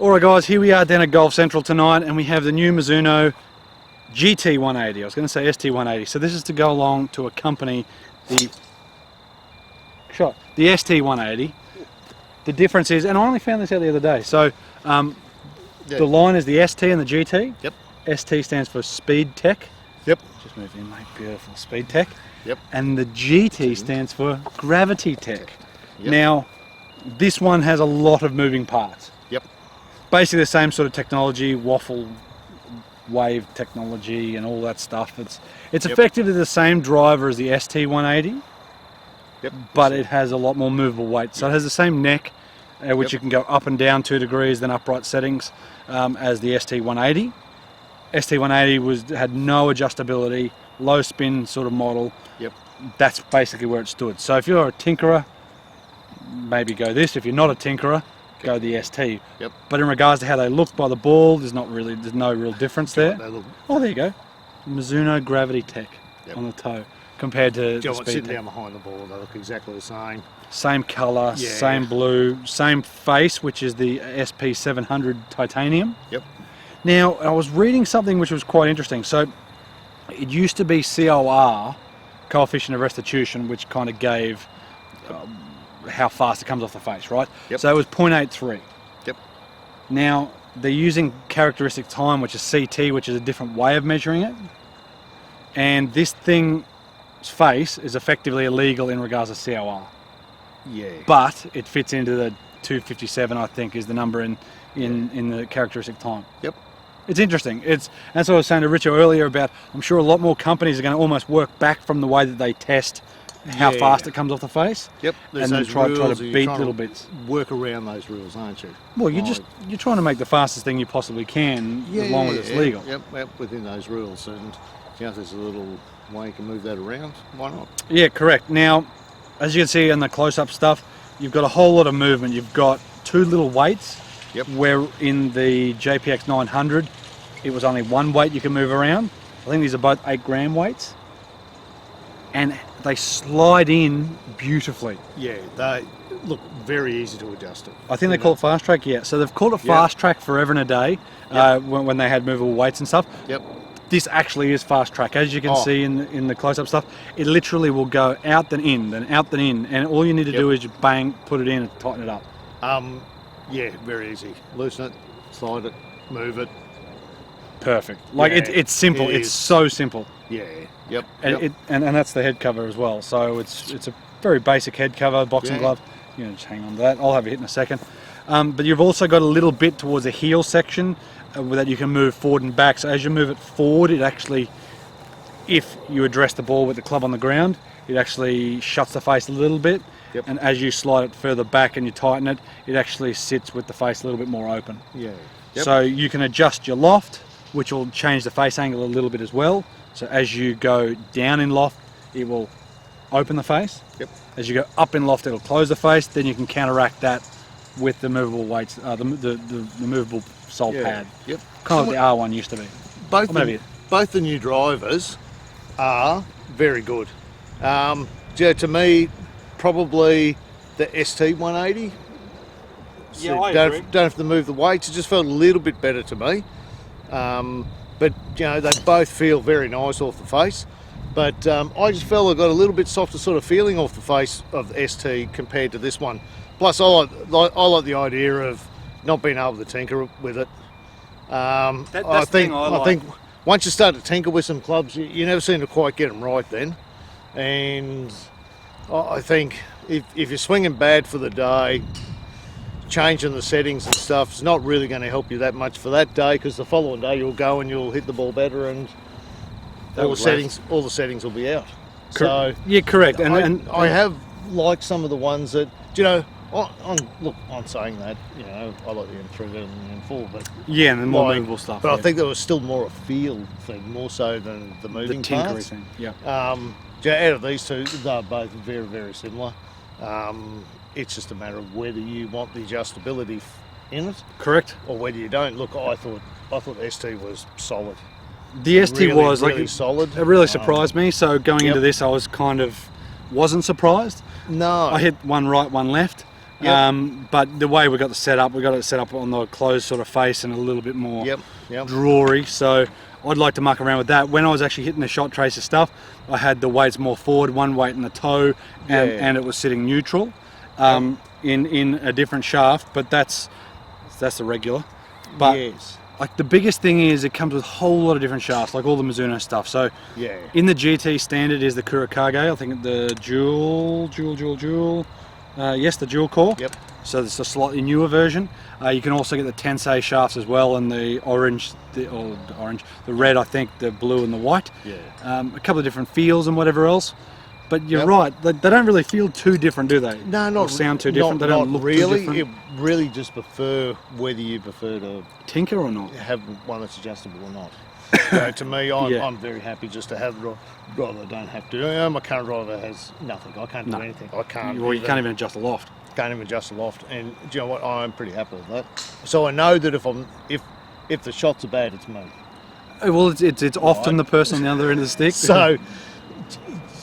Alright guys, here we are down at Golf Central tonight and we have the new Mizuno Gt180. I was going to say ST180. So this is to go along to accompany the ST180. The difference is, and I only found this out the other day, so the line is the ST and the GT. Yep. ST stands for Speed Tech. Yep. Just move in, mate. Beautiful. Speed Tech. Yep. And the GT stands for Gravity Tech. Yep. Now, this one has a lot of moving parts. Yep. Basically the same sort of technology, waffle wave technology and all that stuff. It's effectively the same driver as the ST180, but it has a lot more movable weight. So it has the same neck, which you can go up and down 2 degrees, then upright settings, as the ST180. ST180 had no adjustability, low spin sort of model. Yep. That's basically where it stood. So if you're a tinkerer, maybe go this. If you're not a tinkerer, go the ST. Yep. But in regards to how they look by the ball, there's no real difference there. Oh, there you go. Mizuno Gravity Tech on the toe compared to the Speed sitting Tech. down behind the ball, they look exactly the same. Same colour, same blue, same face, which is the SP700 titanium. Yep. Now, I was reading something which was quite interesting. So, it used to be COR, coefficient of restitution, which kind of gave how fast it comes off the face, right? Yep. So it was 0.83. Yep. Now, they're using characteristic time, which is CT, which is a different way of measuring it. And this thing's face is effectively illegal in regards to COR. Yeah. But it fits into the 257, I think, is the number in the characteristic time. Yep. It's interesting. That's what I was saying to Richo earlier about, I'm sure a lot more companies are going to almost work back from the way that they test how fast it comes off the face. Yep. And then try to beat little bits. Work around those rules, aren't you? Well, you're trying to make the fastest thing you possibly can, as long as it's legal. Yep, within those rules. And if there's a little way you can move that around, why not? Yeah, correct. Now, as you can see in the close-up stuff, you've got a whole lot of movement. You've got 2 little weights, where in the JPX 900, it was only 1 weight you can move around. I think these are both 8-gram weights. And they slide in beautifully. Yeah, they look very easy to adjust it. I think they call it fast track, So they've called it fast track forever and a day when they had movable weights and stuff. Yep. This actually is fast track. As you can see in the close-up stuff, it literally will go out then in, then out then in, and all you need to do is just bang, put it in and tighten it up. Yeah, very easy. Loosen it, slide it, move it. Perfect. Like it's simple. It's so simple. Yeah. Yep. And that's the head cover as well. So it's a very basic head cover, boxing glove. You know, just hang on to that. I'll have it in a second. But you've also got a little bit towards the heel section that you can move forward and back. So as you move it forward, it actually, if you address the ball with the club on the ground, it actually shuts the face a little bit. Yep. And as you slide it further back and you tighten it, it actually sits with the face a little bit more open. Yeah. Yep. So you can adjust your loft, which will change the face angle a little bit as well. So as you go down in loft, it will open the face. Yep. As you go up in loft, it'll close the face. Then you can counteract that with the movable weights, the movable sole pad. Yep. Kind of like the R1 used to be. Both the new drivers are very good. To me, probably the ST180. Yeah, I agree. Don't have to move the weights. It just felt a little bit better to me. But they both feel very nice off the face. But I just felt I got a little bit softer sort of feeling off the face of the ST compared to this one. Plus, I like the idea of not being able to tinker with it. I think once you start to tinker with some clubs, you never seem to quite get them right then. And I think if you're swinging bad for the day, changing the settings and stuff is not really going to help you that much for that day, because the following day you'll go and you'll hit the ball better and all the settings will be out. So yeah, correct. And I have liked some of the ones that, on saying that, I like the M3 better than the M4, but and the more movable stuff. But I think there was still more a feel thing, more so than the moving parts. Thing. Yeah. Out of these two, they're both very, very similar. It's just a matter of whether you want the adjustability in it, correct, or whether you don't. Look, I thought the ST was solid. The ST was really solid. It really surprised me. So going into this, I wasn't surprised. No, I hit one right, one left, Yep. But the way we got it set up on the closed sort of face and a little bit more Yep. drawery. So I'd like to muck around with that. When I was actually hitting the shot tracer stuff, I had the weights more forward, one weight in the toe, and it was sitting neutral in a different shaft. But that's the regular. But yes. like the biggest thing is it comes with a whole lot of different shafts, like all the Mizuno stuff. So in the GT standard is the Kurakage, I think the dual, yes, the dual core. Yep. So it's a slightly newer version. You can also get the Tensei shafts as well, and the the red, I think, the blue and the white. Yeah. A couple of different feels and whatever else. But you're right, they don't really feel too different, do they? No, not or sound too different. They don't look really. too different. It really just prefer whether you prefer to tinker or not. have one that's adjustable or not. So to me, I'm very happy just to have a driver. I don't have to. My current driver has nothing. I can't do anything. I can't. Well, you can't even adjust the loft. Can't even adjust the loft, and do you know what? I'm pretty happy with that. So I know that if the shots are bad, it's me. Well, it's often the person on the other end of the stick. So.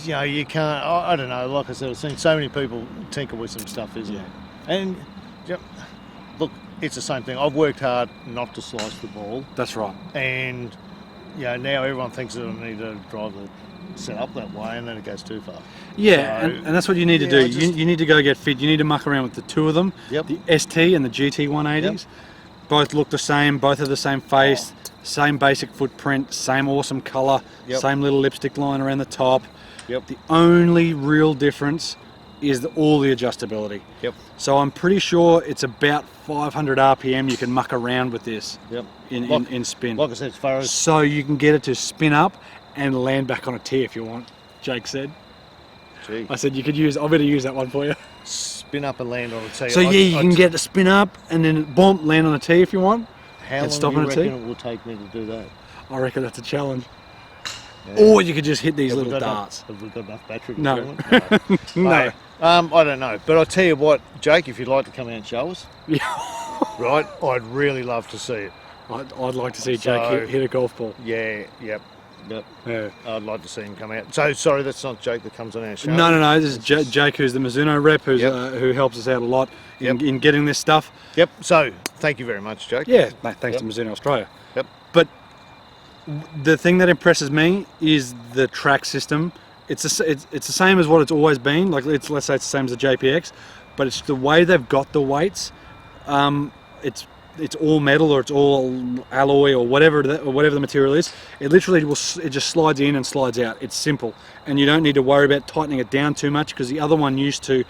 You know, you can't. I don't know. Like I said, I've seen so many people tinker with some stuff, isn't it? And look, it's the same thing. I've worked hard not to slice the ball. That's right. And now everyone thinks that I need a driver set up that way, and then it goes too far. Yeah, so, and that's what you need to do. You need to go get fit. You need to muck around with the two of them. Yep. The ST and the GT180s. Yep. Both look the same. Both have the same face. Same basic footprint. Same awesome colour. Yep. Same little lipstick line around the top. Yep. The only real difference is all the adjustability. Yep. So I'm pretty sure it's about 500 RPM you can muck around with this. Yep. In spin. Like I said, as far as so you can get it to spin up and land back on a tee if you want. Jake said. Gee. I said you could use. I better use that one for you. Spin up and land on a tee. So you can get it to spin up and then boom, land on a tee if you want. How long do you reckon it will take me to do that? I reckon that's a challenge. Yeah. Or you could just hit these little darts. Have we got enough battery? No. No. I don't know. But I'll tell you what, Jake, if you'd like to come out and show us, right, I'd really love to see it. I'd like to see Jake hit a golf ball. Yeah, yep. Yeah. I'd like to see him come out. So, sorry, that's not Jake that comes on our show. No. This is Jake, who's the Mizuno rep, who helps us out a lot in getting this stuff. Yep. So, thank you very much, Jake. Yeah, thanks to Mizuno Australia. Yep. But the thing that impresses me is the track system. It's the same as what it's always been. Like let's say it's the same as the JPX, but it's the way they've got the weights. It's all metal or it's all alloy or whatever the material is. It literally it just slides in and slides out. It's simple, and you don't need to worry about tightening it down too much because the other one used to.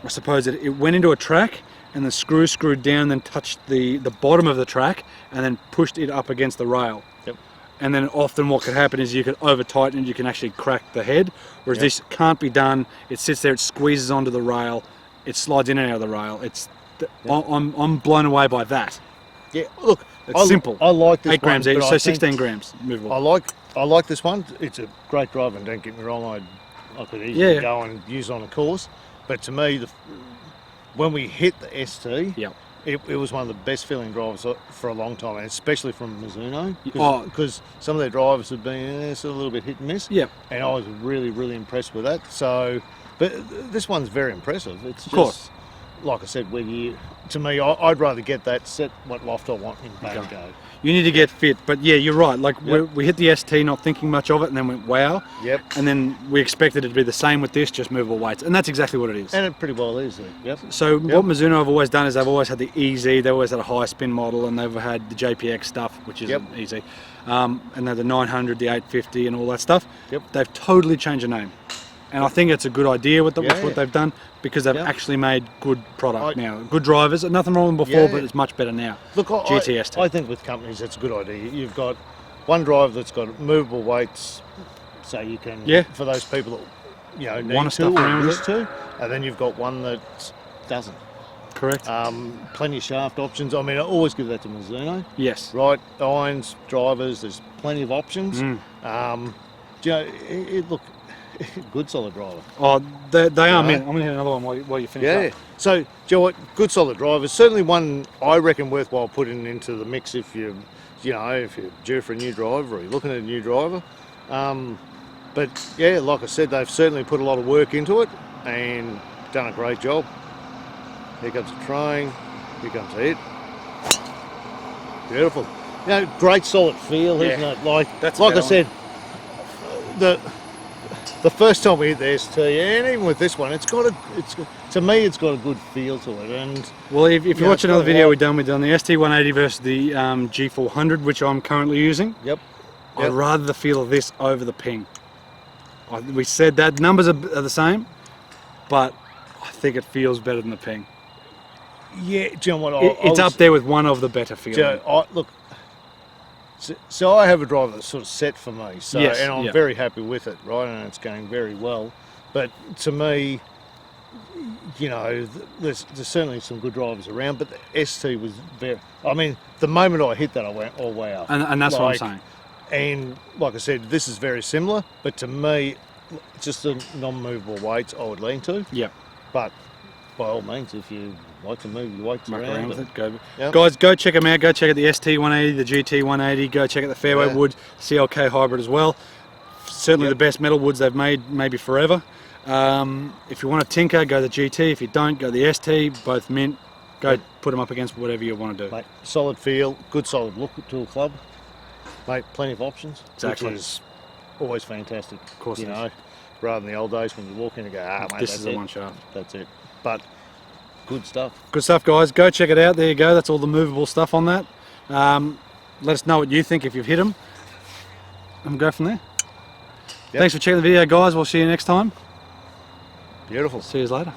I suppose it went into a track and the screw screwed down, then touched the bottom of the track and then pushed it up against the rail. Yep. And then often what could happen is you could over tighten it, you can actually crack the head, whereas this can't be done. It sits there, it squeezes onto the rail, it slides in and out of the rail. I'm blown away by that. Yeah, look, it's simple. I like this 8 grams one, each, but so 16 grams movable. I like this one. It's a great driver, and don't get me wrong, I could easily go and use it on a course. But to me, when we hit the ST, it was one of the best feeling drivers for a long time, and especially from Mizuno, because some of their drivers have been sort of a little bit hit and miss. Yeah. And I was really, really impressed with that. So, but this one's very impressive. It's of course. Like I said, to me, I'd rather get that, set what loft I want in bang go. You need to get fit, but yeah, you're right. Like we hit the ST not thinking much of it, and then went wow. Yep. And then we expected it to be the same with this, just movable weights, and that's exactly what it is. And it pretty well is. Yep. So what Mizuno have always done is they've always had the EZ, they've always had a high spin model, and they've had the JPX stuff, which is easy, and they're the 900, the 850, and all that stuff. Yep. They've totally changed the name, and I think it's a good idea with what they've done because they've actually made good product now, good drivers. Nothing wrong with before, but it's much better now. Look, GTS. I think with companies that's a good idea. You've got one driver that's got movable weights, so you can for those people that need want to stuff around with to, and then you've got one that doesn't. Correct. Plenty of shaft options. I mean, I always give that to Mizuno. Yes. Right, irons, drivers. There's plenty of options. Look. Good solid driver. Oh, they are, man. I'm going to hit another one while you finish up. So, do you know what? Good solid driver. Certainly one I reckon worthwhile putting into the mix if you're due for a new driver or you're looking at a new driver. But yeah, like I said, they've certainly put a lot of work into it and done a great job. Here comes the train. Here comes it. Beautiful. You know, great solid feel, isn't it? That's like I better. said, the first time we hit the ST, and even with this one, to me it's got a good feel to it. And Well, if you know, watch it's got another a video lot- we've done the ST180 versus the G400, which I'm currently using. Yep. I'd Yep. rather the feel of this over the ping. We said that numbers are the same, but I think it feels better than the ping. Yeah, do you know what? It's up there with one of the better feeling. Look, so I have a driver that's sort of set for me, so Yes, and I'm yeah. very happy with it, right? And it's going very well. But to me, you know, there's certainly some good drivers around, but the ST was very. I mean, the moment I hit that, I went, "Oh wow!" And that's what I'm saying. And like I said, this is very similar, but to me, just the non-movable weights I would lean to. Yep. But by all means, if you like to move your weights Muck around with it. Go. Yep. Guys, go check them out. Go check out the ST180, the GT180. Go check out the Fairway Yeah. Wood CLK hybrid as well. Certainly Yep. the best metal woods they've made, maybe forever. If you want to tinker, go the GT. If you don't, go the ST. Both mint. Go put them up against whatever you want to do. Mate, solid feel, good solid look to a club. Mate, plenty of options. Exactly. Which is always fantastic. Of course you it is. know, rather than the old days when you walk in and go, mate, This that's is a it. one shaft. That's it. But good stuff. Good stuff, guys. Go check it out. There you go. That's all the movable stuff on that. Let us know what you think if you've hit them. And we'll go from there. Yep. Thanks for checking the video, guys. We'll see you next time. Beautiful. See you later.